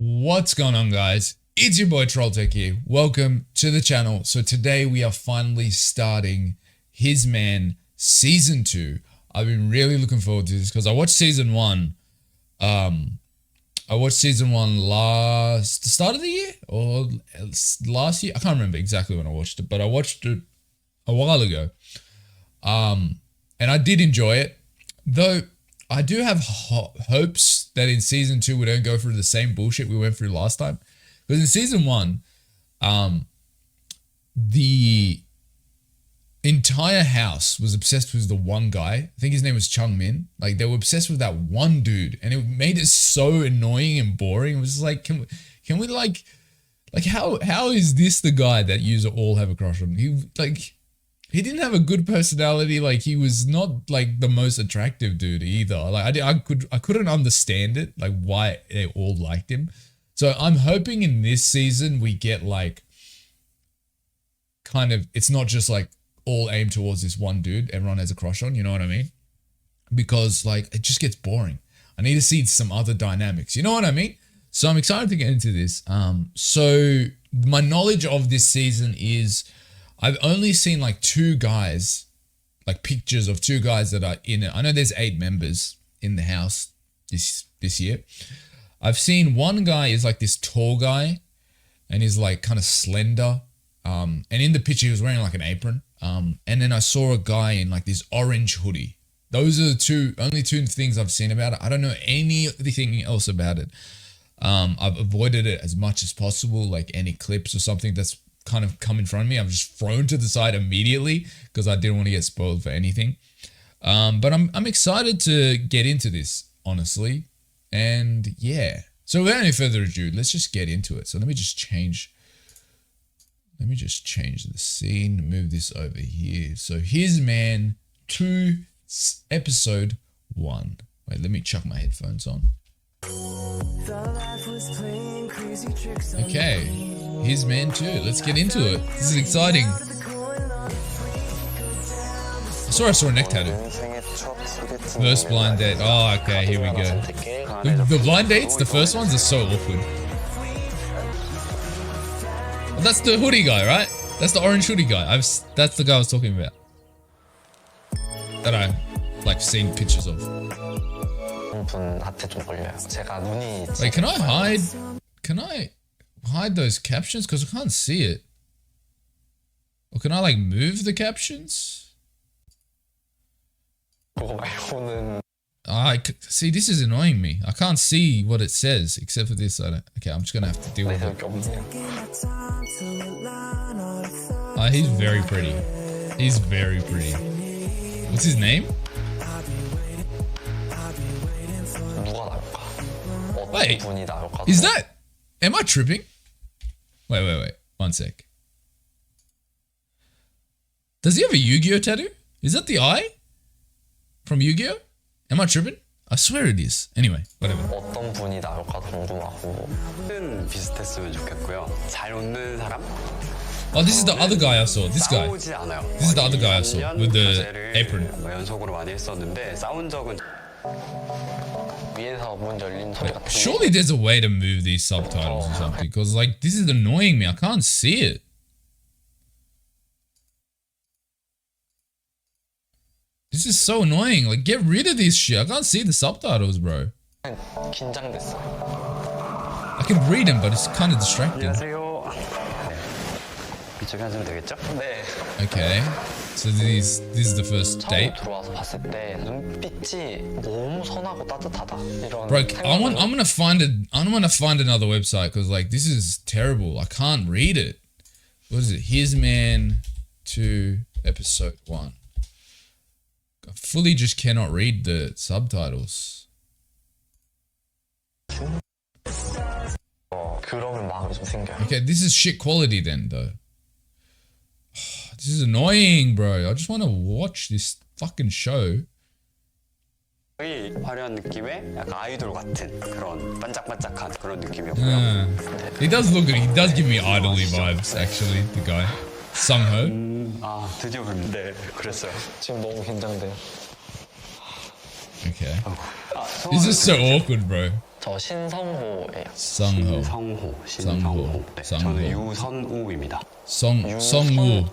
What's going on, guys? It's your boy Trolltek here. Welcome to the channel. So today we are finally starting Hisman Season 2. I've been really looking forward to this because I watched Season 1. I watched Season 1 the start of the year or last year. I can't remember exactly when I watched it, but I watched it a while ago. And I did enjoy it, though. I do have hopes that in Season 2 we don't go through the same bullshit we went through last time. Because in Season 1, the entire house was obsessed with the one guy. I think his name was Chung Min. Like, they were obsessed with that one dude. And it made it so annoying and boring. It was just like, can we like how is this the guy that you all have a crush on? He didn't have a good personality. Like, he was not like the most attractive dude either. Like, I couldn't understand it, like why they all liked him. So I'm hoping in this season we get like kind of, it's not just like all aimed towards this one dude everyone has a crush on, you know what I mean? Because like it just gets boring. I need to see some other dynamics, you know what I mean? So I'm excited to get into this. So my knowledge of this season is I've only seen like two guys, like pictures of two guys that are in it. I know there's 8 members in the house this year. I've seen one guy is like this tall guy and he's like kind of slender. And in the picture he was wearing like an apron. And then I saw a guy in like this orange hoodie. Those are the only two things I've seen about it. I don't know anything else about it. I've avoided it as much as possible, like any clips or something that's kind of come in front of me. I've just thrown to the side immediately because I didn't want to get spoiled for anything. But I'm excited to get into this, honestly. And yeah. So without any further ado, let's just get into it. So let me just change the scene, move this over here. So Hisman 2 episode 1. Wait, let me chuck my headphones on. Okay, Hisman 2. Let's get into it. This is exciting. I saw a neck tattoo. First blind date. Oh, okay, here we go. The blind dates, the first ones are so awkward. Well, that's the hoodie guy, right? That's the orange hoodie guy. That's the guy I was talking about. That I like seen pictures of. Wait, can I hide those captions? Because I can't see it. Or can I like move the captions? See, this is annoying me. I can't see what it says except for this. Okay, I'm just gonna have to deal with it. He's very pretty. He's very pretty. What's his name? Wait, is that? Am I tripping? Wait. 1 sec. Does he have a Yu-Gi-Oh tattoo? Is that the eye from Yu-Gi-Oh? Am I tripping? I swear it is. Anyway, whatever. Oh, this is the other guy I saw. This guy. This is the other guy I saw with the apron. Wait, surely there's a way to move these subtitles or something, because like this is annoying me. I can't see it. This is so annoying. Like, get rid of this shit. I can't see the subtitles, bro. I can read them, but it's kind of distracting. Okay. So this is the first date. Bro, I'm gonna find another website because like this is terrible. I can't read it. What is it? Hisman 2 episode 1. I fully just cannot read the subtitles. Okay, this is shit quality then, though. This is annoying, bro. I just want to watch this fucking show. 화려한 느낌의 약간 아이돌 같은 그런 반짝반짝한 그런 느낌이었고요. He does look good. He does give me idol-y vibes, actually, the guy. Sung-ho. 드디어 네, 그랬어요. 지금 너무 긴장돼요. Okay. This is so awkward, bro. 저 신성호예요. 성호. 신성호. 네, 성호. 저는 유선우입니다. 성우. 네, 성우.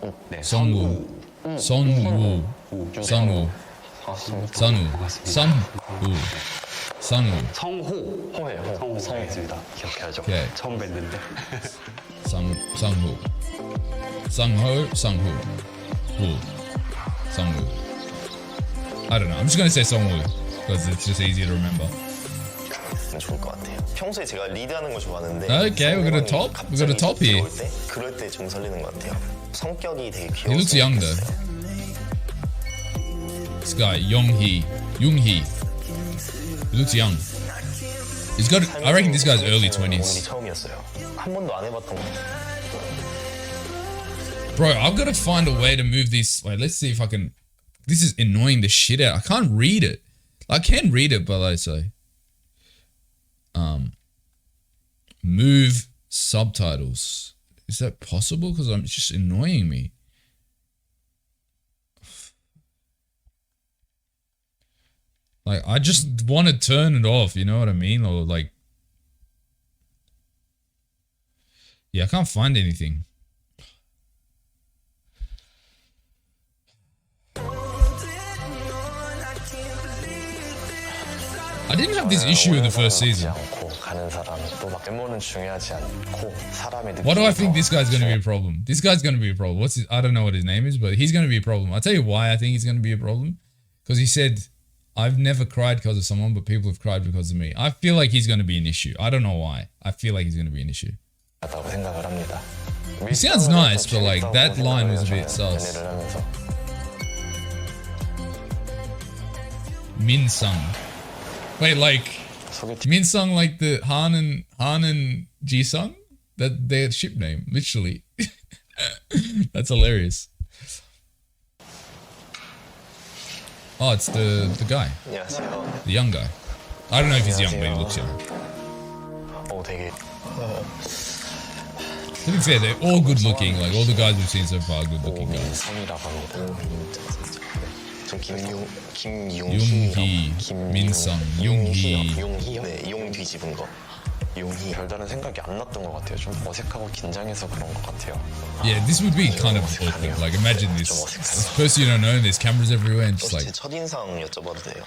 성우. 성우. 성우. 성우. 성호예요. 성호였습니다. 기억해야죠. 오케이. 처음 뵀는데. 성호. 성호. 후. 성우. I don't know. I'm just gonna say 성우 because it's just easier to remember. 좋을 것 같아요. 평소에 제가 리드하는 거 좋아하는데 Okay, we're gonna top. We're gonna top here. 그럴 때 좀 설레는 것 같아요. 성격이 되게 귀여워서. He looks young though. This guy, Young-hee. He looks young. He's got. I reckon this guy's early 20s. 처음이었어요. 한 번도 안 해봤던 거. Bro, I've got to find a way to move this. Wait, let's see if I can. This is annoying the shit out. I can't read it. I can read it, but I say. Move subtitles. Is that possible? Because it's just annoying me. Like, I just want to turn it off, you know what I mean? Or like, yeah, I can't find anything. I didn't have this issue in the first season. Why do I think this guy's going to be a problem? This guy's going to be a problem. I don't know what his name is, but he's going to be a problem. I'll tell you why I think he's going to be a problem. Because he said, I've never cried because of someone, but people have cried because of me. I feel like he's going to be an issue. I don't know why. I feel like he's going to be an issue. He sounds nice, but like that line was a bit sus. Min-sung. Wait, like Min-sung, like the Han and Ji-sung? That their ship name, literally. That's hilarious. Oh, it's the guy. The young guy. I don't know if he's young, but he looks young. To be fair, they're all good looking. Like all the guys we've seen so far are good looking guys. Young-hee, Min-sung, Young-hee. 네, 용 뒤집은 거. 용희. 별다른 생각이 안 났던 것 같아요. 좀 어색하고 긴장해서 그런 것 같아요. Yeah, this would be kind of awkward. Like imagine this person you don't know, and there's cameras everywhere, and just like. 제 첫인상 여쭤봐도 돼요.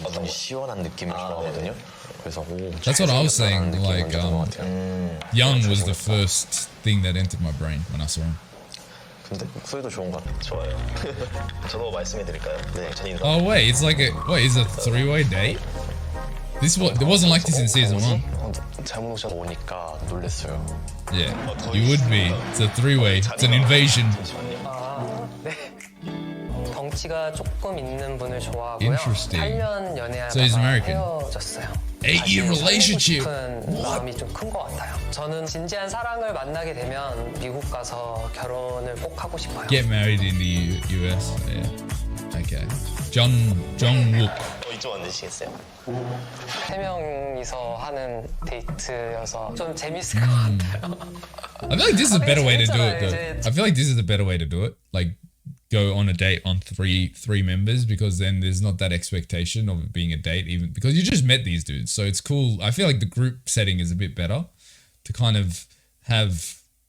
어떤 시원한 느낌을 좋아하거든요. 그래서 That's what I was saying. Like Young was the first thing that entered my brain when I saw him. 근데 목소리도 좋은 것 같아요. 좋아요. 저도 말씀해 드릴까요? 네, 첫인상. Oh wait, it's like is it a three-way date? It wasn't like this in season 1. 잘못 오셔서 오니까 놀랬어요. Yeah, you would be. It's a three-way. It's an invasion. 네. 덩치가 조금 있는 분을 좋아하고요. Interesting. 8년 연애하다가 So he's American. 헤어졌어요. 8-year relationship. 싶은 마음이 좀 큰 것 같아요. 저는 진지한 사랑을 만나게 되면 미국 가서 결혼을 꼭 하고 싶어요. Get married in the US. Yeah. Okay. Jung-wook. 이쪽 안 되시겠어요? 3명이서 하는 데이트여서 좀 재밌을 것 같아요. I feel like this is a better way to do it, though. I feel like this is a better way to do it. Like, go on a date on three members, because then there's not that expectation of it being a date, even because you just met these dudes. So it's cool. I feel like the group setting is a bit better to kind of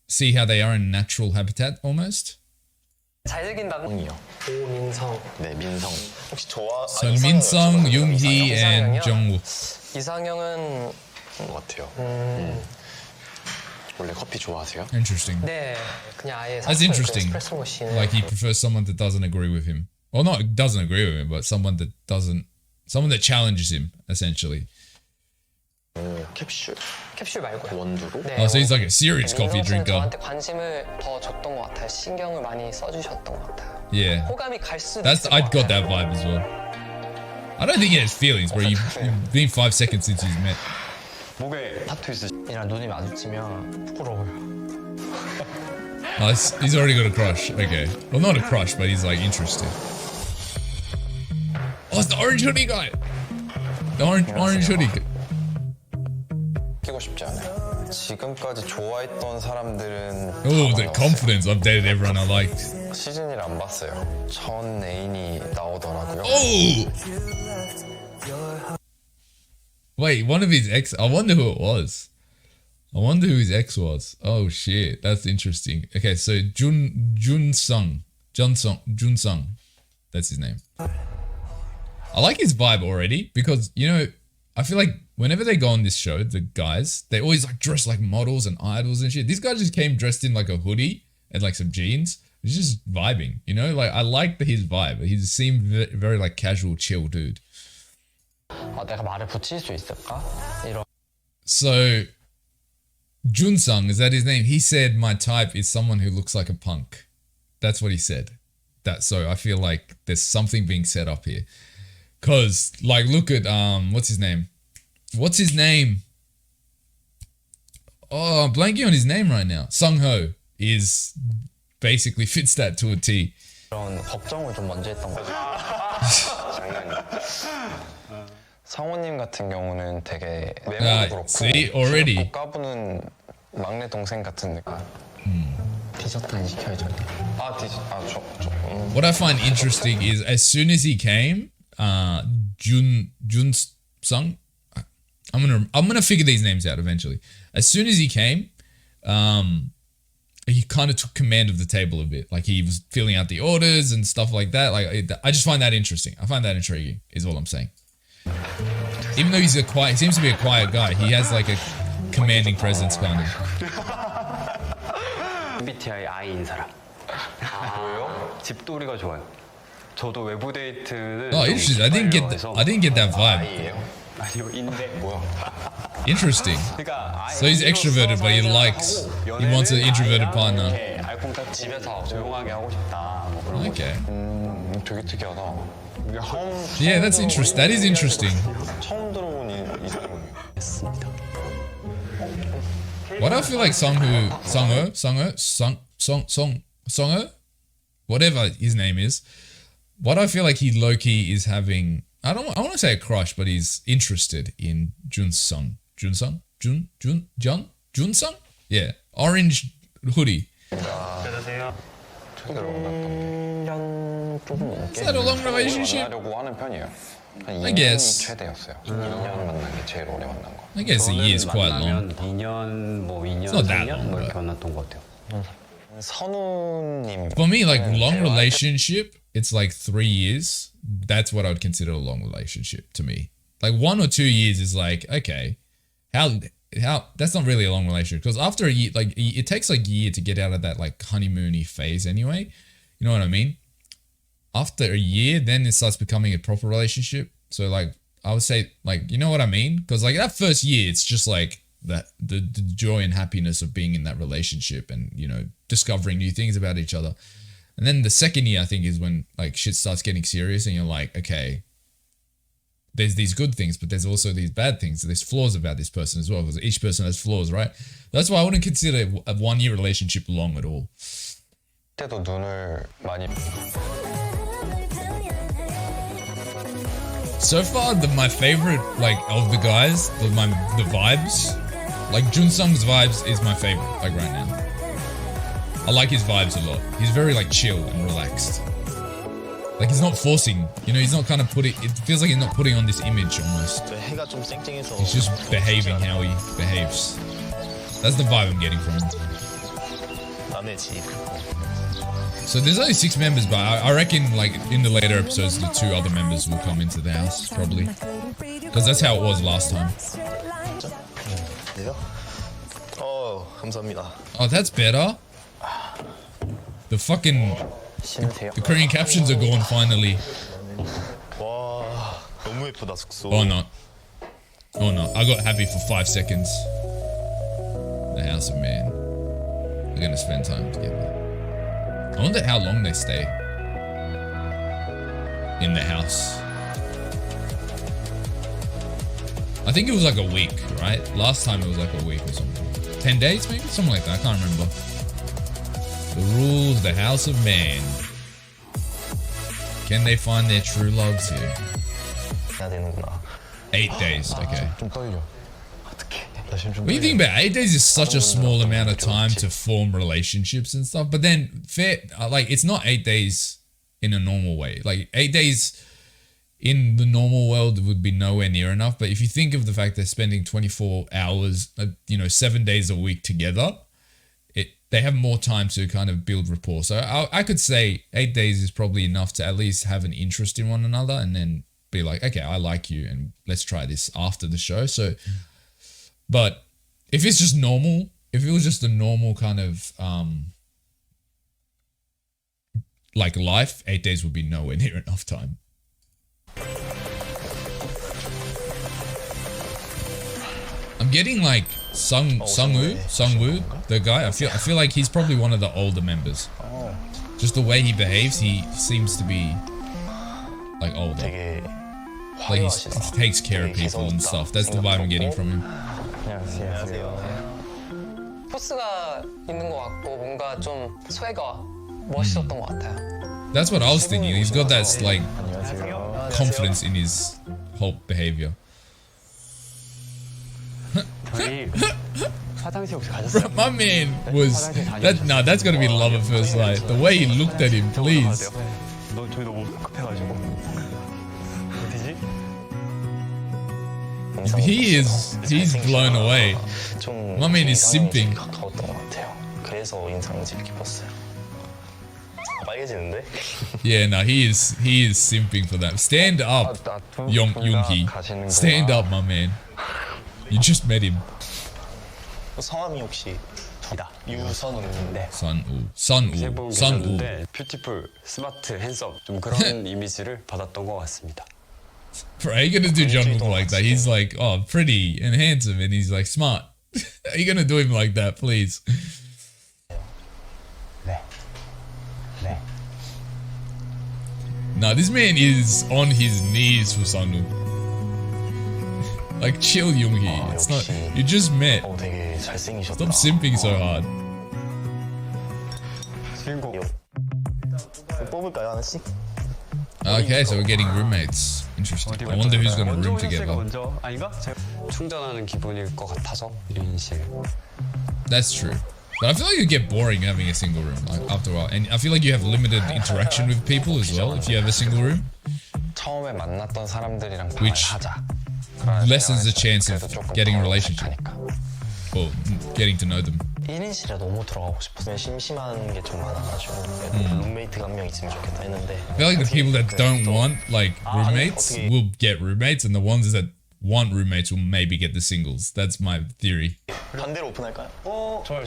see how they are in natural habitat almost. 잘생긴 남이요. 오민성. 네, 민성. 혹시 So Min-sung, Young-hee, and Jung-wook. 이상형은 것 같아요. 원래 커피 좋아하세요? Interesting. 네, 그냥 아예 That's interesting. 에스프레소 머신을 Like he prefers someone that doesn't agree with him. Well, not doesn't agree with him, but someone that challenges him, essentially. 캡슐 말고요. 원두로? 네, Oh, so he's like a serious coffee 민성 씨는 drinker. 저한테 관심을 더 줬던 것 같아요. 신경을 많이 써주셨던 것 같아요. Yeah. 호감이 갈 수도 That's 있을 I 것 got 같아요. that vibe as well. I don't think he has feelings, bro. You've been 5 seconds since you've met. 목에 타투 있으시죠? 이랑 눈이 마주치면 부끄러워요. Oh, he's already got a crush. Okay. Well, not a crush, but he's like interested. Oh, it's the orange hoodie guy. The orange hoodie. 끼고 싶지 않아요. 지금까지 좋아했던 사람들은 Oh, the confidence. I've dated everyone I liked. 시즌 1 안 봤어요. 전 애인이 나오더라고요. Oh! Wait, one of his ex. I wonder who it was. I wonder who his ex was. Oh shit, that's interesting. Okay, so Jun Sung. That's his name. I like his vibe already because, you know, I feel like whenever they go on this show, the guys, they always like dress like models and idols and shit. This guy just came dressed in like a hoodie and like some jeans. He's just vibing, you know? Like I like his vibe. He seemed very like casual, chill dude. 내가 말을 붙일 수 있을까? 이런. So Junsung, is that his name? He said my type is someone who looks like a punk. That's what he said. So I feel like there's something being set up here. Cause like look at what's his name? Oh, I'm blanking on his name right now. Sung-ho is basically fits that to a T. 그런 걱정을 좀 먼저 했던 것 같아요. 성우님 같은 경우는 되게 외모도 그렇고 see, already. 귀엽고 까부는 막내 동생 같은 느낌. 디저트 안 시켜야죠. What I find interesting is as soon as he came, Jun-sung, I'm gonna figure these names out eventually. As soon as he came, he kind of took command of the table a bit. Like he was filling out the orders and stuff like that. Like I just find that interesting. I find that intriguing is all I'm saying. Even though he seems to be a quiet guy, he has like a commanding presence kind of. MBTI I인 사람. 왜요? 집돌이가 좋아요. 저도 외부 데이트는 Oh, interesting. I didn't get that vibe. 아니요, 인데 뭐야? Interesting. So he's extroverted, but he wants an introverted partner. 집에서 조용하게 하고 싶다. 뭐 그런 거. Okay. 되게 특이하다. Yeah, that's interesting. That is interesting. 처음 들어본 이상형이에요. What I feel like Sungho, whatever his name is, what I feel like he low-key is having, I want to say a crush, but he's interested in Junsung. Junsung? Yeah. Orange hoodie. Is that a long relationship? 만나려고 하는 편이에요. 한 I 2년이 guess. 최대였어요. 2년 만난 게 제일 오래 만난 거. I guess a year is quite long. 2년, 뭐 2년, It's not that 3년 long, 뭐 but- 이렇게 만났던 것 같아요. 선우님. For me, like long relationship, it's like 3 years. That's what I would consider a long relationship to me. Like 1 or 2 years is like, okay, how that's not really a long relationship because after a year, like it takes like a year to get out of that like honeymoony phase anyway. You know what I mean? After a year, then it starts becoming a proper relationship. So like I would say like, you know what I mean? Because like that first year, it's just like that the joy and happiness of being in that relationship and, you know, discovering new things about each other. And then the second year, I think, is when like shit starts getting serious and you're like, okay, there's these good things, but there's also these bad things. There's flaws about this person as well, because each person has flaws, right? That's why I wouldn't consider a 1 year relationship long at all. 때도 눈을 많이. So far, my favorite, like, of the guys, the vibes, like, Junsung's vibes is my favorite, like, right now. I like his vibes a lot. He's very, like, chill and relaxed. Like, he's not forcing, you know, he's not kind of it feels like he's not putting on this image almost. 해가 좀 쨍쨍해서 He's just behaving how he behaves. That's the vibe I'm getting from him. 남의 집. So there's only 6 members, but I reckon, like, in the later episodes, the 2 other members will come into the house, probably. Because that's how it was last time. 네요? 감사합니다. Oh, that's better. The fucking... The Korean captions are gone finally. 와, 너무 예쁘다 숙소. Or not. Or not. I got happy for 5 seconds. The House of Man. We're gonna spend time together. I wonder how long they stay in the house. I think it was like a week, right? Last time it was like a week or something. 10 days maybe? Something like that. I can't remember. The rules, the House of Man. Can they find their true loves here? 해야 되는구나. 8 days, okay. 좀 떨려. 나 지금 좀 What do you think about 8 days is such a small amount of time to form relationships and stuff, but then like it's not 8 days in a normal way. Like 8 days in the normal world it would be nowhere near enough. But if you think of the fact they're spending 24 hours, 7 days a week together, they have more time to kind of build rapport. So I could say 8 days is probably enough to at least have an interest in one another and then be like, okay, I like you and let's try this after the show. So, but if it's just normal, if it was just a normal kind of like life, 8 days would be nowhere near enough time. I'm getting like Sungwoo, the guy. I feel like he's probably one of the older members. Just the way he behaves, he seems to be like older. 되게 Like he takes care of people and stuff. That's the vibe I'm getting from him. 포스가 있는 것 같고 뭔가 좀 swag가 멋있었던 것 같아요. That's what I was thinking. He's got that like confidence in his whole behavior. 저희 화장실 혹시 가셨어요? My man was that. No, that's gotta be love at first sight. The way he looked at him, please. 저희 너무 급해가지고 어디지? He's blown away. My man is simping. 가까웠던 것 같아요. 그래서 인상이 제일 깊었어요. 빨개지는데? Yeah, no, he is simping for that. Stand up, Yoonhee. Stand up, my man. You just met him. 성함이 혹시 유선우인데 Sunwoo. 계셨는데 뷰티풀, 스마트, 핸섬 좀 그런 이미지를 받았던 것 같습니다. Bro, how you gonna do Jungkook like that? He's like, oh, pretty and handsome, and he's like smart. How you gonna do him like that, please? 네. Nah, this man is on his knees for Sunwoo. Like, chill, Yoonhee. It's not. You just met. 되게 잘생기셨다. Stop simping so hard. 주인공 뽑을까요 하나씩? Okay, so we're getting roommates. Interesting. I wonder who's gonna room together. 먼저 아닌가? 충전하는 기분일 것 같아서 유인실. That's true. But I feel like you get boring having a single room, like after a while. And I feel like you have limited interaction with people as well if you have a single room. 처음에 만났던 사람들이랑 방을 Which 하자. lessens the chance of getting a relationship or getting to know them. 1인실에 너무 들어가고 싶어서 심심한 게 좀 많아가지고 룸메이트가 한 명 있으면 좋겠다 했는데 I feel like the people that don't want like roommates will get roommates, and the ones that want roommates will maybe get the singles. That's my theory. 반대로 오픈할까요? 좋아요.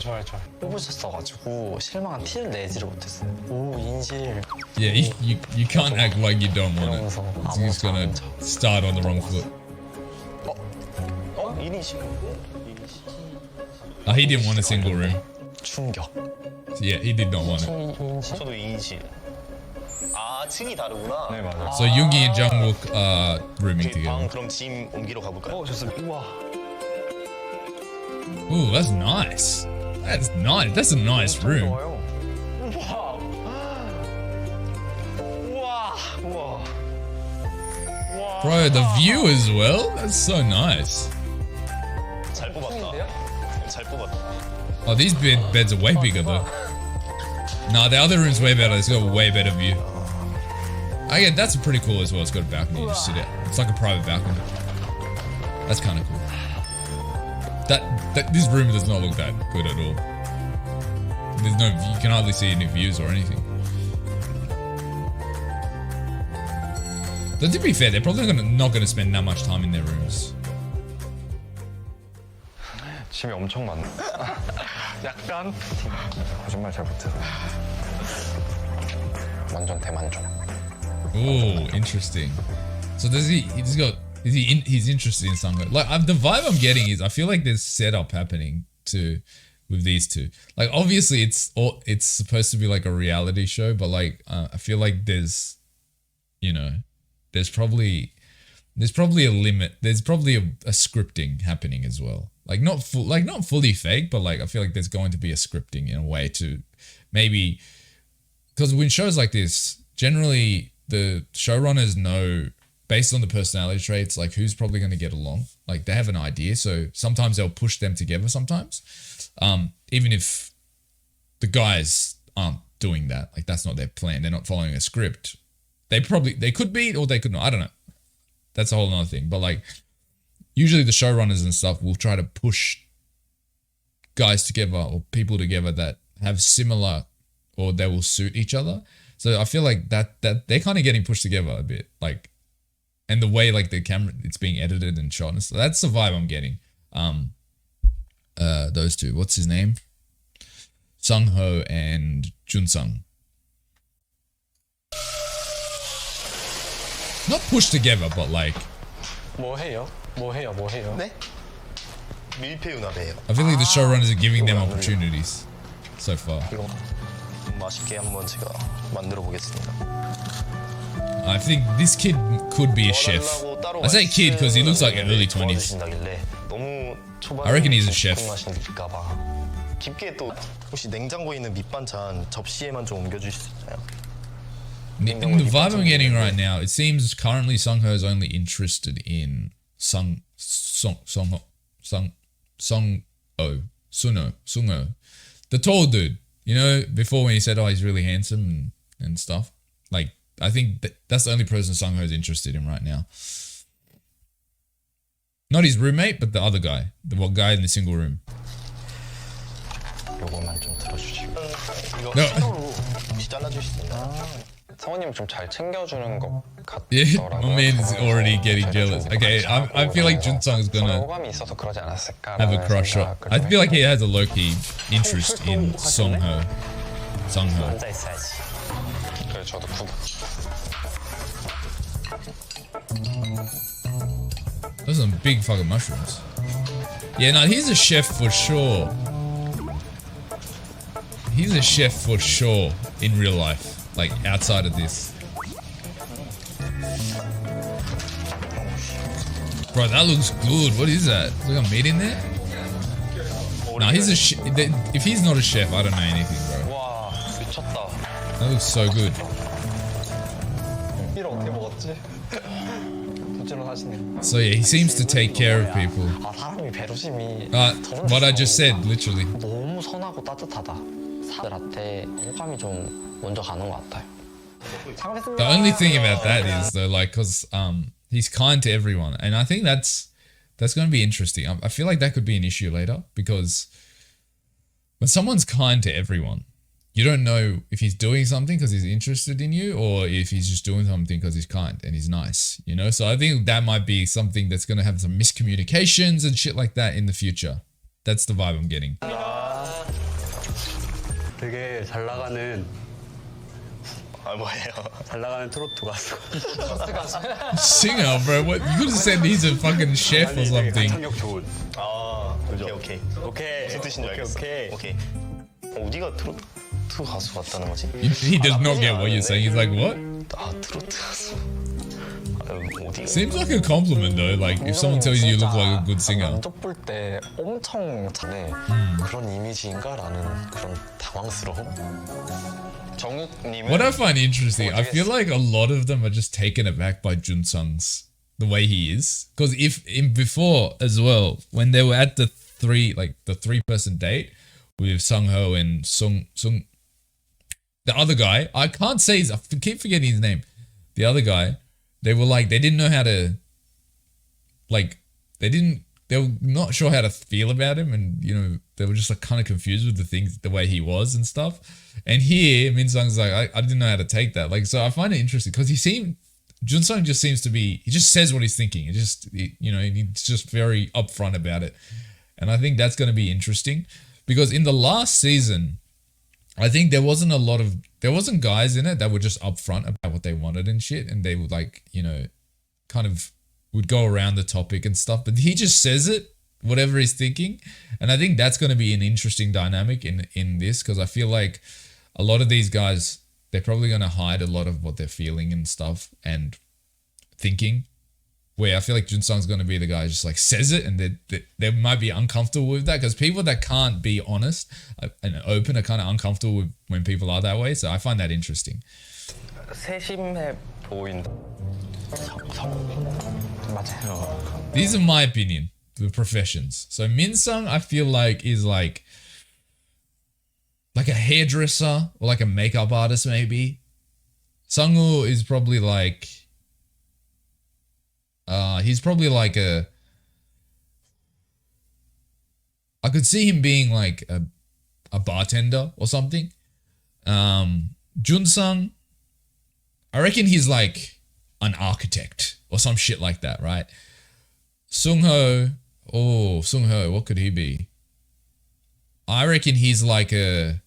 뽑으셨어가지고 실망한 티를 내지를 못했어요. 오 인실 Yeah, you can't act like you don't want it. 이러면서 You're just gonna start on the wrong foot. 1인실 He didn't want a single room. 충격. Yeah, he did not want it. 저도 2인실. 아 층이 다르구나. 네 맞아요. So Yoongi and Jungwook are rooming 방 together. 그럼 짐 옮기러 가볼까요? 좋습니다. 우와. Ooh, that's nice. That's nice. That's a nice room. 좋아요. 우와. Bro, the view as well? That's so nice. 잘 뽑았다. 잘 뽑았다. Oh, these beds are way bigger though. Nah, the other room's way better. It's got a way better view. Okay, that's pretty cool as well. It's got a balcony. You just sit out. It's like a private balcony. That's kind of cool. This room does not look that good at all. There's no, you can hardly see any views or anything. But to be fair, they're probably not gonna spend that much time in their rooms. 짐이 엄청 많네. 약간 거짓말 잘 못해서. 완전 대만족. Ooh, interesting. So he's interested in Sangha. Like the vibe I'm getting is I feel like there's setup happening with these two. Like obviously it's supposed to be like a reality show, but like I feel like there's probably a limit. There's probably a scripting happening as well. Like not fully fake, but like I feel like there's going to be a scripting in a way to maybe, because when shows like this, generally the showrunners know based on the personality traits like who's probably going to get along. Like they have an idea, so sometimes they'll push them together. Sometimes, even if the guys aren't doing that, like that's not their plan. They're not following a script. They could be or they could not. I don't know. that's a whole nother thing. But like, usually the showrunners and stuff will try to push guys together or people together that have similar or they will suit each other. So I feel like that they're kind of getting pushed together a bit, like, and the way like the camera it's being edited and shot and stuff. That's the vibe I'm getting. Those two. What's his name? Sung Ho and Jun Sung. Not pushed together, but like 뭐 해요? 네? 밀푀 우나베예요. I feel like the showrunners are giving them opportunities so far. 이거 맛있게 한번 제가 만들어 보겠습니다. I think this kid could be a chef. I say kid because he looks like early 20s. 너무 초반에 I reckon he's a chef. 맛일까봐. 깊게 또 혹시 냉장고에 있는 밑반찬 접시에만 좀 옮겨주실 수 있나요? In the vibe I'm getting right now, it seems currently Sung Ho is only interested in Sung O, the tall dude. You know, before when he said, "Oh, he's really handsome" and stuff. Like, I think that's the only person Sung Ho is interested in right now. Not his roommate, but the other guy, the one guy in the single room. 요거만 좀 들어주시고. 이거 No. 세로로 혹시 잘라주실 수 있나요? 성우님 좀 잘 챙겨주는 것 Yeah, 같더라고요. my man's 보면서 already getting 되게 jealous. 좀 Okay, I feel like Jun Sung's 서로 gonna 호감이 있어서 그러지 않았을까 have a crush on. I feel like he has a low-key interest in Sung Ho. 앉아 있어야지. 그래 저도 Those are some big fucking mushrooms. Yeah, no, he's a chef for sure. He's a chef for sure in real life, like outside of this. Bro, that looks good. What is that? Is there a meat in there? No, he's a if he's not a chef, I don't know anything, bro. 와 미쳤다. That looks so good. 이를 어떻게 먹었지? 부지런하시네요. So yeah, he seems to take care of people. 아 사람이 배려심이 What I just said, literally. 너무 선하고 따뜻하다. 사람들한테 호감이 좀 먼저 가는 것 같아요. The only thing about that is though, like, cause he's kind to everyone, and I think that's going to be interesting. I feel like that could be an issue later because when someone's kind to everyone, you don't know if he's doing something because he's interested in you or if he's just doing something because he's kind and he's nice, you know? So I think that might be something that's going to have some miscommunications and shit like that in the future. That's the vibe I'm getting. 되게 잘 나가는 아 뭐예요? 잘 나가는 트로트 가수. Singer, bro. What? You could have said he's a fucking chef or something. 가창력 좋은. 아 오케이. 오케이. 무슨 뜻인지 알겠어. 오케이. 어디가 트로트 가수 같다는 거지? He does not get what you're saying. He's like, what? 아 트로트 가수. 어디가? Seems like a compliment though. Like if someone tells you you look like a good singer. 면접 볼 때 엄청 네, 그런 이미지인가라는 그런 당황스러움? 정욱님은 What I find interesting, I feel like a lot of them are just taken aback by Jun Sung's the way he is. Because if in before as well, when they were at the three-person date with Sung Ho and Sung, the other guy, I can't say I keep forgetting his name. The other guy, they were like they didn't know how to, like they were not sure how to feel about him, and you know they were just like kind of confused with the way he was and stuff. And here Min Sung's like I didn't know how to take that. Like, so I find it interesting because Jun Sung just seems to be, he just says what he's thinking. He's just very upfront about it, and I think that's going to be interesting because in the last season, I think there wasn't guys in it that were just upfront about what they wanted and shit, and they would like, you know, kind of would go around the topic and stuff, but he just says it, whatever he's thinking. And I think that's going to be an interesting dynamic in this, because I feel like a lot of these guys, they're probably going to hide a lot of what they're feeling and stuff and thinking, where I feel like Jun Sung's going to be the guy who just like says it, and they might be uncomfortable with that, because people that can't be honest and open are kind of uncomfortable with when people are that way. So I find that interesting. 세심해 보인다. 맞아요. These are my opinion, the professions. So Min Sung, I feel like is like a hairdresser or like a makeup artist maybe. Sung-woo is probably like He's probably like a. I could see him being like a bartender or something. Junsung, I reckon he's like an architect or some shit like that, right? Sungho, what could he be? I reckon he's like a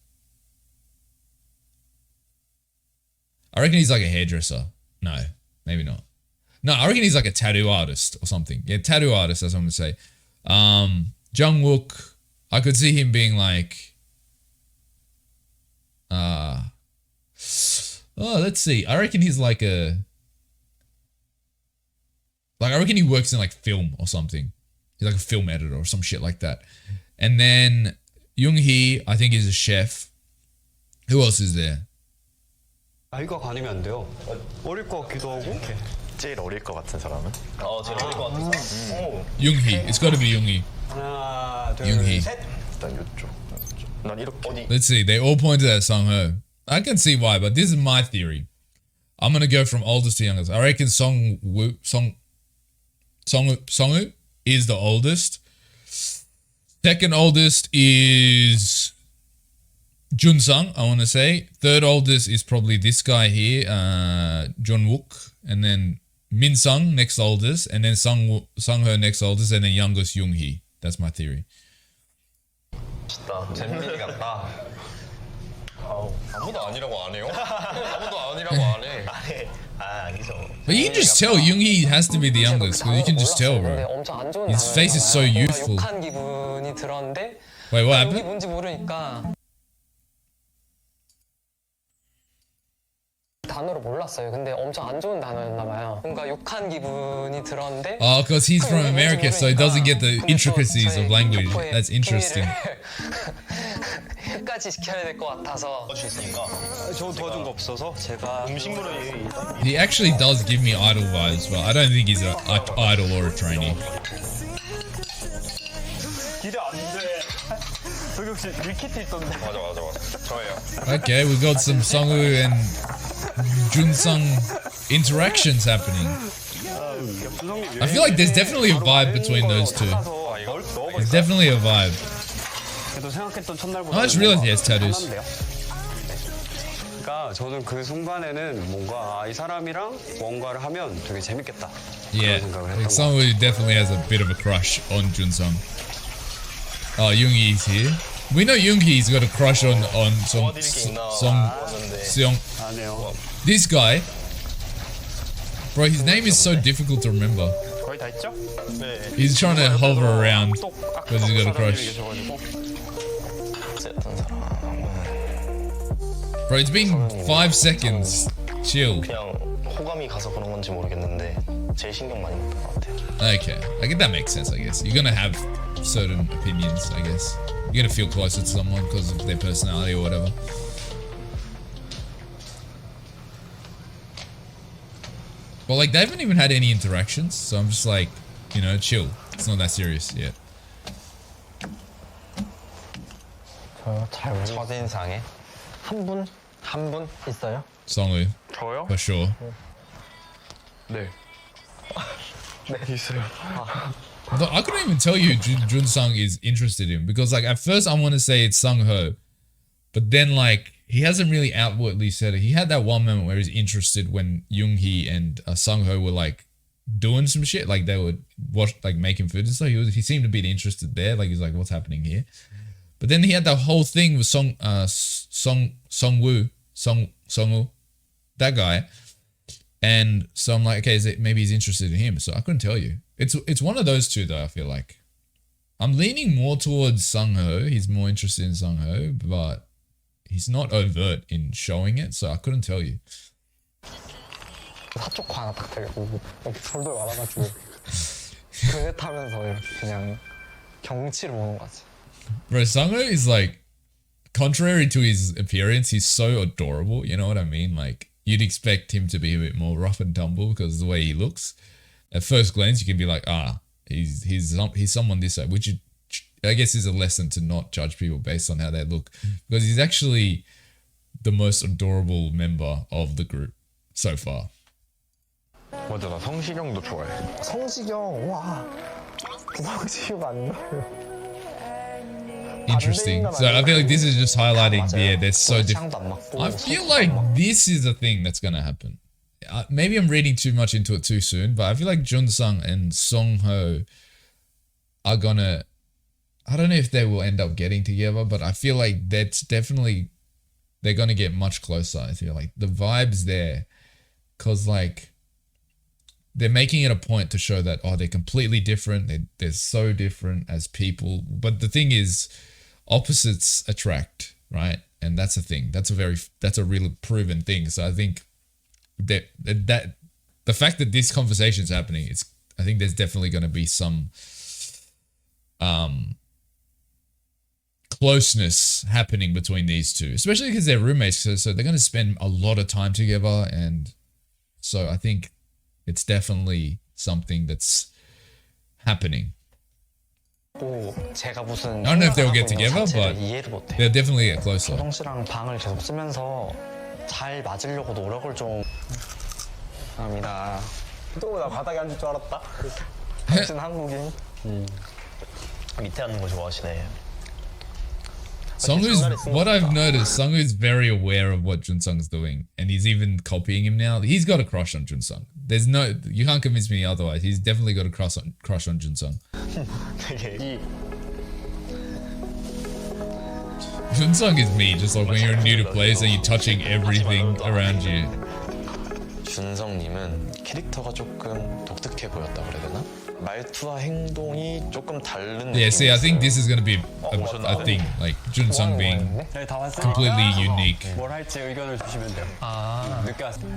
hairdresser. No, maybe not. No, I reckon he's like a tattoo artist or something. Yeah, tattoo artist, that's what I'm gonna say. Jungwook, I could see him being like let's see. I reckon he's like I reckon he works in like film or something. He's like a film editor or some shit like that. And then Yoonhee, I think he's a chef. Who else is there? 나이가 가늠이 안 돼요. 어릴 것 같기도 하고. 제일 어릴 것 같은 사람은? 제일 어릴 것 같은 사람. 오. Yoonhee. It's got to be Yoonhee. 하나, 둘, Yoonhee. 셋. 일단 이쪽. 난 이렇게. 어디? Let's see. They all pointed at Sungho. I can see why, but this is my theory. I'm gonna go from oldest to youngest. I reckon Songwoo is the oldest. Second oldest is Junsung, I want to say. Third oldest is probably this guy here, Junwook. And then Minsung, next oldest. And then Sungho, next oldest. And then youngest, Yoonhee. That's my theory. 잼민이 같다. 아무도 아니라고 안 해요? 아무도 아니라고 안 해. 아니죠. But you can just tell Yoonhee has to be the youngest. Because you can just tell, 근데 bro. 엄청 안 좋은 His face is so 단어였나 봐요. youthful. 뭔가 욕한 기분이 들었는데 Wait, what 여기 happened? 뭔지 모르니까 단어를 몰랐어요. 근데 엄청 안 좋은 단어였나 봐요. 뭔가 욕한 기분이 들었는데 Oh, because he's from America, so he doesn't get the intricacies of language. That's interesting. 끝까지 지켜야 될 것 같아서 할수 있으니까. 저 도와준 거 없어서 제가 음식물을 He actually does give me idol vibes, but I don't think he's an idol or a trainee. 기대 안 돼. 저기 혹시 밀키트 있던데. 맞아. 저예요. Okay, we got some Sungwoo and Junsung interactions happening. I feel like there's definitely a vibe between those two. There's definitely a vibe. 그래도 생각했던 첫날보다. I just realized he has tattoos. 그러니까 저는 그 순간에는 뭔가 이 사람이랑 뭔가를 하면 되게 재밌겠다. Yeah, 그런 생각을 like 했던 거. Sungwoo definitely has a bit of a crush on Junsung. Oh, Yoonhee's here. We know Yoonhee's got a crush on Seong. 안 해요. This guy, bro, his name is so difficult to remember. 거의 다 했죠? 네. He's trying to hover around 또 because he's got a crush. 어떤 사람. Bro, it's been 5 seconds. Chill. 그냥 호감이 가서 그런 건지 모르겠는데 제일 신경 많이 썼던 것 같아요. Okay, I get that makes sense. I guess you're gonna have certain opinions. I guess you're gonna feel closer to someone because of their personality or whatever. But like they haven't even had any interactions, so I'm just like, you know, chill. It's not that serious yet. 잘 모르겠어요. 첫인상에 한 분 있어요? Songwoo, 저요? for sure. 네. 있어요. Look, I couldn't even tell you Junsung is interested in because like at first I want to say it's Sungho, but then like he hasn't really outwardly said it. He had that one moment where he's interested when Yoonhee and Sungho were like doing some shit, like they would watch, like making food and stuff. He seemed to be interested there. Like he's like, what's happening here? But then he had that whole thing with Songwoo, that guy. And so I'm like, okay, maybe he's interested in him. So I couldn't tell you. It's one of those two though, I feel like. I'm leaning more towards Sungho. He's more interested in Sungho, but he's not overt in showing it, so I couldn't tell you. 사초코 하나 딱 들고 이렇게 돌돌 말아가지고 그릇하면서 이렇게 그냥 경치를 보는 거지. Bro, Sungho is like, contrary to his appearance, he's so adorable. You know what I mean? Like, you'd expect him to be a bit more rough and tumble because of the way he looks. At first glance, you can be like, he's someone this way, which I guess is a lesson to not judge people based on how they look, because he's actually the most adorable member of the group so far. 맞아, 나 성시경도 좋아해. 성시경, 와. 성시경 안 나와요. Interesting. So I feel like this is just highlighting, yeah, they're so different. 취향도 안 맞고. I feel like this is a thing that's gonna happen. Maybe I'm reading too much into it too soon, but I feel like Junsung and Songho are gonna. I don't know if they will end up getting together, but I feel like that's definitely they're gonna get much closer. I feel like the vibes there, cause like they're making it a point to show that they're completely different. They're so different as people. But the thing is, opposites attract, right? And that's a thing. That's a really proven thing. So I think that the fact that this conversation is happening, I think there's definitely going to be some closeness happening between these two, especially because they're roommates. So they're going to spend a lot of time together, and so I think it's definitely something that's happening. 제가 무슨 I don't know if they'll get together, but 이해를 못해. they'll definitely get closer. 조동 씨랑 방을 계속 쓰면서 잘 맞으려고 노력을 좀. 감사합니다. 또 나 바닥에 앉을 줄 알았다. 당신 한국인. 밑에 앉는 거 좋아하시네. What I've noticed, Sungwoo's very aware of what Junsung's doing, and he's even copying him now. He's got a crush on Junsung. You can't convince me otherwise. He's definitely got a crush on Junsung. 되게 Junsung is me, just like when you're new to place and you're touching everything around you. 준성님은 캐릭터가 조금 독특해 보였다 그래야 되나? 말투와 행동이 조금 다른. Yeah, see, I think this is gonna be a thing, like Junsung being 저희 다 왔어요. completely unique. 뭘 할지 의견을 주시면 돼요. 늦게 왔어요.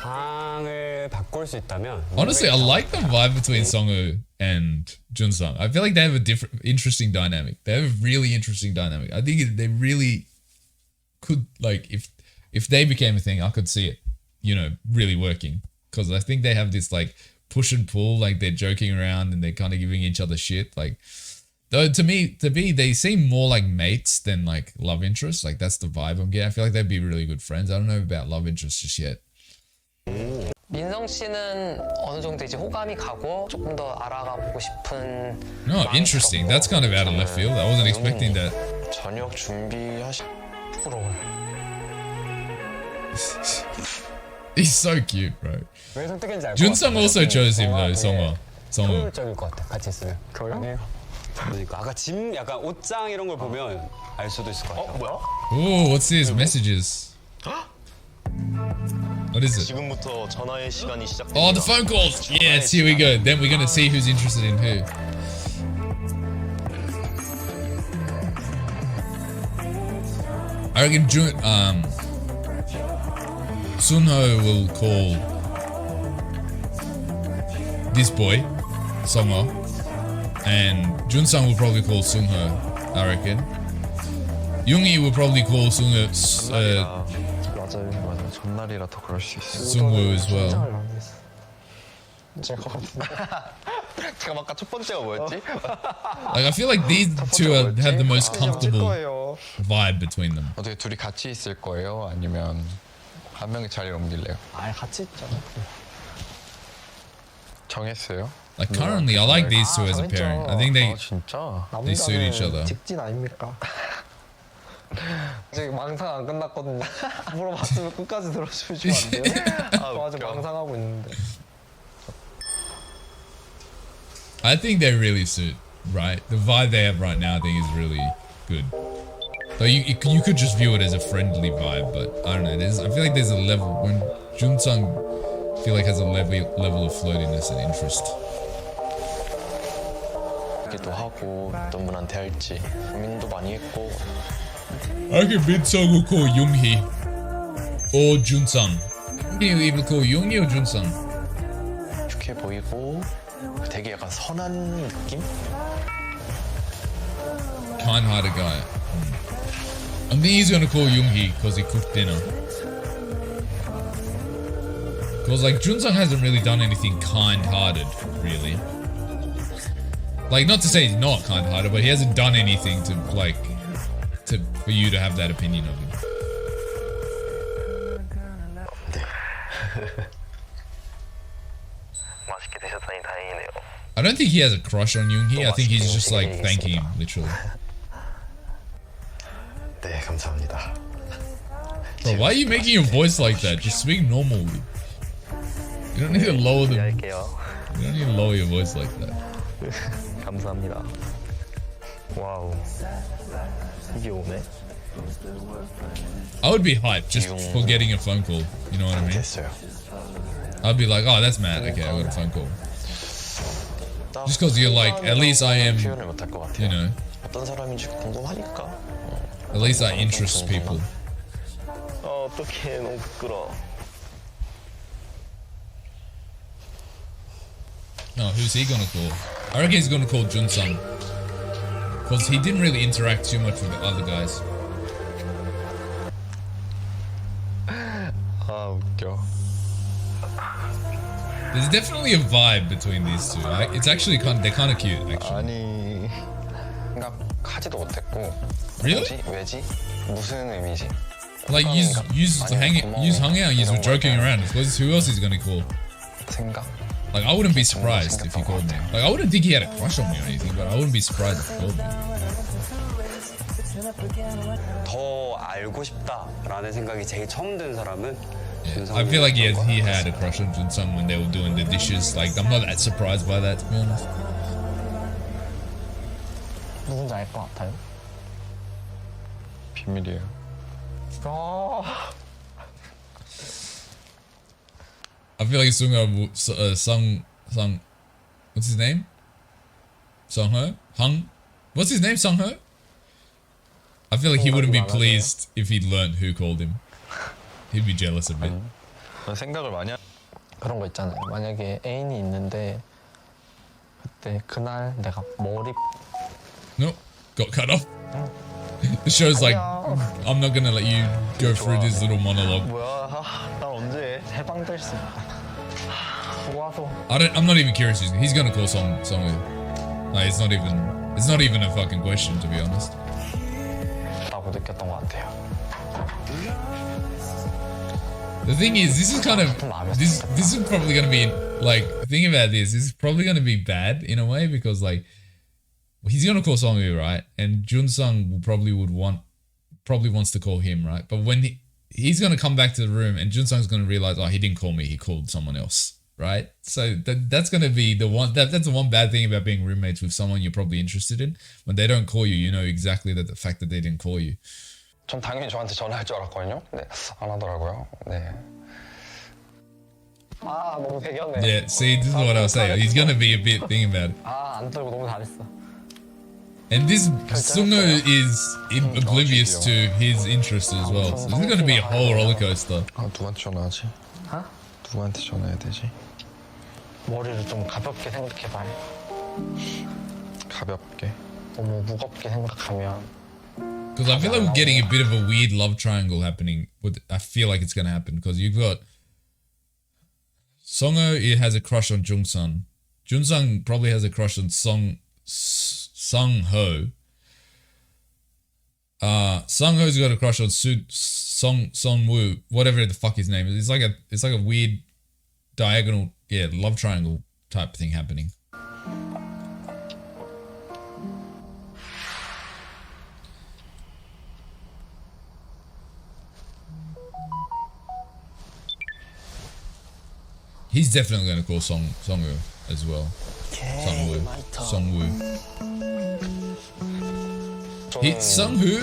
방을 바꿀 수 있다면 Honestly, I like the vibe between Songwoo and Junsung. I feel like they have a interesting dynamic. They have a really interesting dynamic. I think they really could, like, if they became a thing, I could see it, really working. Because I think they have this, like, push and pull, like, they're joking around and they're kind of giving each other shit. Like, though to me, they seem more like mates than, like, love interests. Like, that's the vibe I'm getting. I feel like they'd be really good friends. I don't know about love interests just yet. 민성 씨는 어느 정도 이제 호감이 가고 조금 더 알아가 보고 싶은. No, interesting. That's kind of out of left field. I wasn't expecting that. 저녁 준비하시. 부러워요. He's so cute, bro. 왜 선택인지 알것 Junsung 같아요. also chose him though, 되게 Songwoo. 효율적일 것 같아. 같이 있으면. 그래요? 그러니까 아까 짐 약간 옷장 이런 걸 보면 알 수도 있을 것 같아요. 뭐야? Oh, what's this? Messages. What is it? 지금부터 전화의 시간이 시작됩니다. Oh, the phone calls. Yes, here we go. Then we're gonna see who's interested in who. I reckon Sunho will call this boy, Songho, and Junsung will probably call Sungho, I reckon. Yoongi will probably call Sungho, 맞아요. 전날이라 더 그럴 수 있어. Sungwoo as well. 잘 모르겠어. 제가 같은데. 잠깐 아까 첫 번째가 뭐였지? Like, I feel like these two have the most comfortable 거예요. vibe between them. 어떻게 둘이 같이 있을 거예요? 아니면 한 명이 자리를 옮길래요? 아, 같이 있잖아. 정했어요? Like, currently, I like these two as a pairing. I think 아 진짜? they suit each other. 직진 아닙니까? 아직 망상 안 끝났거든요. 물어봤으면 끝까지 들어주시면 안 돼요? 저 아직 망상하고 있는데. I think they really suit, right? The vibe they have right now, I think, is really good. So you could just view it as a friendly vibe, but I don't know. I feel like there's a level when Junsung, I feel like, has a level of flirtiness and interest. 기도 하고 어떤 분한테 할지 고민도 많이 했고. I can Minsung will call Yoongi or Junsung. Can you even call Yoongi or Junsung? 축해 보이고 되게 약간 선한 느낌? Kind-hearted guy. I think he's gonna call Yoongi because he cooked dinner. Because, like, Junsung hasn't really done anything kind-hearted, really. Like, not to say he's not kind-hearted, but he hasn't done anything to, like, for you to have that opinion of him. don't think he has a crush on Yoonhee. I think he's just like thanking him, literally. 네, 감사합니다. Bro, why are you making your voice like that? Just speak normally. You don't need to lower the. 할게요. You don't need to lower your voice like that. 감사합니다. 와우. 이게 오네. I would be hyped just for getting a phone call. You know what I mean? 됐어요. I'd be like, oh, that's mad. Okay, I got a phone call. Just because you're like, at least I am, 표현을 못할 것 같아요. you know, 어떤 사람인지 궁금하니까. at least I interest people. 어떡해, 너무 부끄러워. No, who's he gonna call? I reckon he's gonna call Junsung. Because he didn't really interact too much with the other guys. 아 웃겨. There's definitely a vibe between these two. Like, it's actually they're kind of cute, actually. 아니 생각하지도 못했고. Really? 뭐지? 왜지? 무슨 의미지? Like, use hung out, use joking around. Because who else is gonna call? 생각? Like, I wouldn't be surprised if he called me. Like, I wouldn't think he had a crush on me or anything, but I wouldn't be surprised if he called me. 더 알고 싶다라는 생각이 제일 처음 든 사람은 Yeah. I feel like he had a crush on Junsung when they were doing the dishes. Like, I'm not that surprised by that, to be honest. 누군지 알 것 같아요? 비밀이에요. I feel like Sung what's his name? Sung-ho? What's his name? Sung-ho? I feel like he wouldn't be pleased if he'd learned who called him. He'd be jealous a bit. 생각을 많이 그런 거 있잖아요. 만약에 애인이 있는데 그때 그날 내가 머리 Nope, got cut off. The show's like, I'm not gonna let you go through this little monologue. 뭐야? 난 언제 해방될 수 있다. 좋아서 I'm not even curious. He's gonna call Sung-ho. Like, it's not even a fucking question, to be honest. 라고 느꼈던 것 같아요. The thing is, this is kind of this is probably gonna be like, think about this. This is probably gonna be bad in a way because like he's gonna call Song-ho, right? And Junsung probably wants to call him, right? But when he's gonna come back to the room and Junsung's gonna realize, oh, he didn't call me, he called someone else, right? So that's gonna be the one that's the one bad thing about being roommates with someone you're probably interested in. When they don't call you, you know exactly that the fact that they didn't call you. 전 당연히 저한테 전화할 줄 알았거든요. 네, 안 하더라고요. 네. 아 너무 배겼네. Yeah, see, this is what I was saying. He's gonna be a bit thinking about it. 아안 떨고 너무 잘했어. And this Sung-ho is oblivious to his interests as well. So this is gonna be a whole roller coaster. 아 누구한테 전화하지? 누구한테 전화해야 되지? 머리를 좀 가볍게 생각해봐요. 가볍게. 너무 무겁게 생각하면 Because I feel like we're getting a bit of a weird love triangle happening. I feel like it's gonna happen because you've got Sung-ho. It has a crush on Jung-sun. Jun-sung probably has a crush on Sung-ho. Sung-ho's got a crush on Sung-woo, whatever the fuck his name is. It's like a weird diagonal, love triangle type thing happening. He's definitely going to call Sung-ho as well. Sung-woo. Sung-ho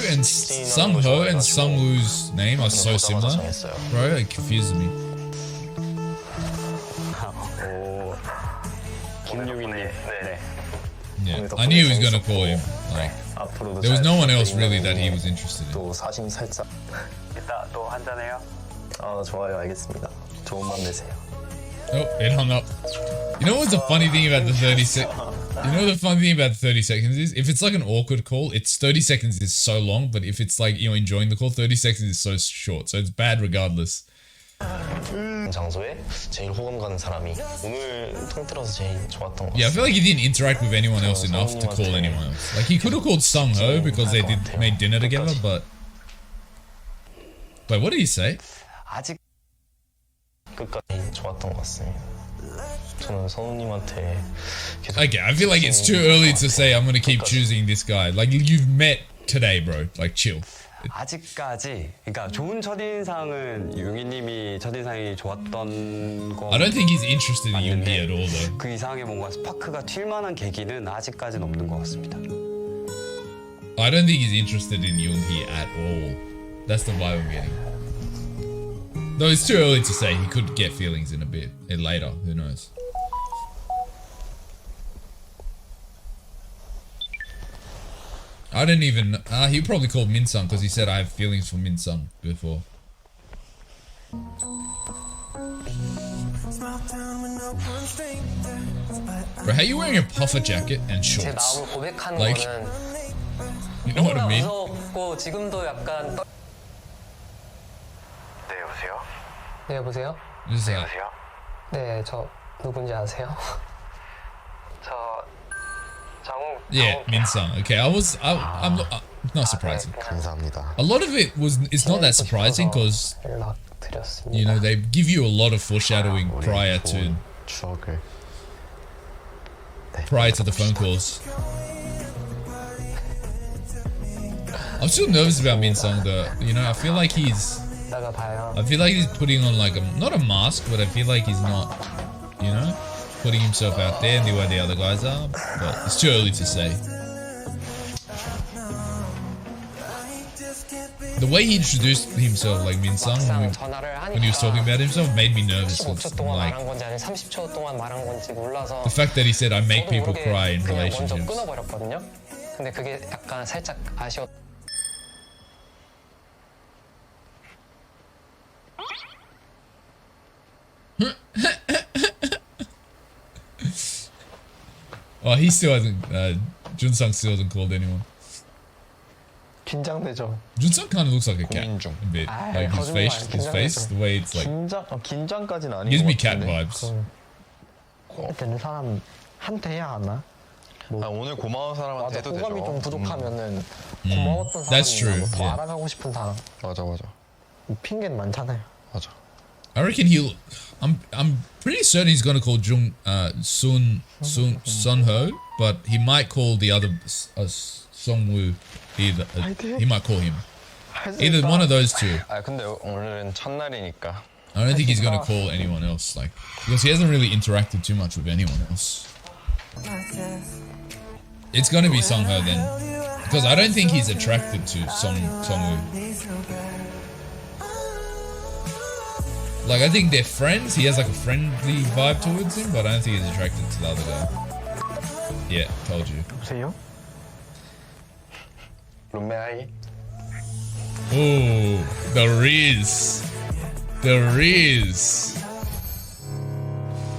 and Sung-woo's name are so similar. Bro, it confuses me. 김유민님. 네. Yeah, I knew he was going to call him. Like, there was no one else really that he was interested in. 또 사심 살짝. 이따 또 한잔해요. 아 좋아요, 알겠습니다. 좋은 밤 되세요. Oh, it hung up. You know what's the funny thing about the 30 seconds? You know what the funny thing about the 30 seconds is? If it's like an awkward call, it's 30 seconds is so long, but if it's like, you know, enjoying the call, 30 seconds is so short. So it's bad regardless. 장소에 제일 호감 가는 사람이 오늘 통틀어서 제일 좋았던 것 같아요. Yeah, I feel like he didn't interact with anyone else enough to call anyone else. Like, he could have called Sung-ho because they made dinner together, but... Wait, what did he say? 아직 끝까지 좋았던 것 같습니다. 저는 선우님한테 계속 Okay, I feel like it's too early to say I'm gonna keep choosing this guy. Like you've met today, bro. Like chill. 아직까지 그러니까 좋은 첫인상은 용희님이 첫인상이 좋았던 거 I don't think he's interested in Yoonhee at all, though. 그 이상의 뭔가 스파크가 튈 만한 계기는 아직까지는 없는 것 같습니다. I don't think he's interested in Yoonhee at all. That's the vibe I'm getting. Though it's too early to say. He could get feelings in a bit. Later, who knows? I don't even... he probably called Min-sung because he said I have feelings for Min-sung before. Bro, how you wearing a puffer jacket and 제 shorts? 마음을 고백하는 Like, 거는 you know what I 너무나 mean? 무섭고 지금도 약간 네, 여보세요? 네, 여보세요? Just like, 여보세요? 네, 저 누군지 아세요? 저 장욱 yeah, Min-sung. Okay, I'm not surprising. 감사합니다. A lot of it it's not that surprising because 연락드렸습니다. you know they give you a lot of foreshadowing prior to 추억을 the phone calls. I'm still nervous about Min-sung though. You know, I feel like he's 이따가 봐요. putting on like not a mask, but I feel like he's not, you know, putting himself out there in the way the other guys are. But it's too early to say. The way he introduced himself, like Min-sung, 막상 전화를 하니까 when he was talking about himself, made me nervous. 15초 동안 Like 말한 건지 아니면 30초 동안 말한 건지 몰라서 the fact that he said I make 저도 people 모르게 cry in 그냥 먼저 relationships. 끊어버렸거든요. 근데 그게 약간 살짝 아쉬웠. Oh, he still hasn't. Jun-sung still hasn't called anyone. 긴장되죠. Jun-sung kind of looks like a cat 고민 중. a bit. 아, Like his 거짓말, face, the way it's like 긴장까지는 아닌 gives 것 me cat 같은데. vibes. 꼭 되는 사람한테 해야 하나? 아, 오늘 고마운 사람한테 맞아. 해도 호감이 되죠. 좀 부족하면은 고마웠던 That's true, 사람이나 더 yeah. 알아가고 싶은 사람. 맞아. 핑계는 많잖아요. 맞아. I reckon he'll. I'm pretty certain he's gonna call Sunho, but he might call the other Songwoo. Either he might call him. Either one of those two. 아, 근데 오늘은 첫날이니까. I don't think he's gonna call anyone else, like because he hasn't really interacted too much with anyone else. It's gonna be Songho then, because I don't think he's attracted to Songwoo. Like I think they're friends. He has like a friendly vibe towards him, but I don't think he's attracted to the other guy. Yeah, told you. 보세요. 룸메아이. Oh, the Riz.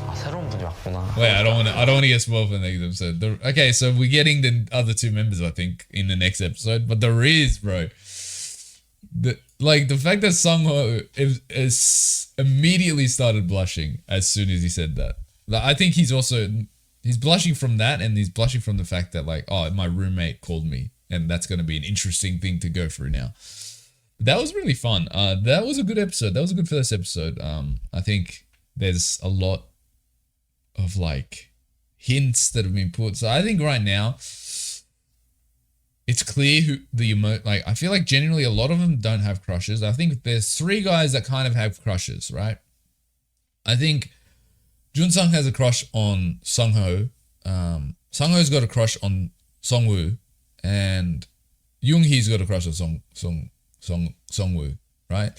아, 새로운 분이 왔구나. Wait, I don't want to get spoiled for the next episode. Okay, so we're getting the other two members, I think, in the next episode. But the Riz, bro. The fact that Sungho is immediately started blushing as soon as he said that. Like, I think he's blushing from that, and he's blushing from the fact that like, oh, my roommate called me, and that's going to be an interesting thing to go through now. That was really fun. That was a good episode. That was a good first episode. I think there's a lot of like hints that have been put. So I think right now it's clear who like I feel like generally a lot of them don't have crushes. I think there's three guys that kind of have crushes, right? I think Jun-sung has a crush on Sungho. Sungho's got a crush on Songwoo, and Yoonhee's got a crush on Songwoo, right?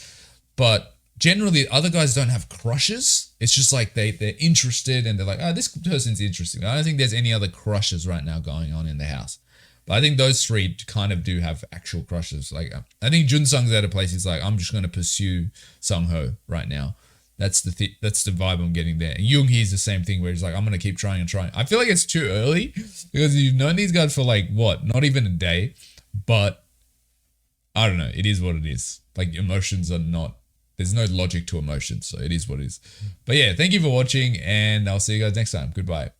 But generally, other guys don't have crushes. It's just like they're interested and they're like, oh, this person's interesting. I don't think there's any other crushes right now going on in the house. But I think those three kind of do have actual crushes. Like I think Jun-sung's at a place he's like, I'm just going to pursue Sungho right now. That's the vibe I'm getting there. And Yoonhee's the same thing where he's like, I'm going to keep trying and trying. I feel like it's too early because you've known these guys for like what? Not even a day. But I don't know. It is what it is. Like emotions are not, there's no logic to emotions. So it is what it is. But yeah, thank you for watching and I'll see you guys next time. Goodbye.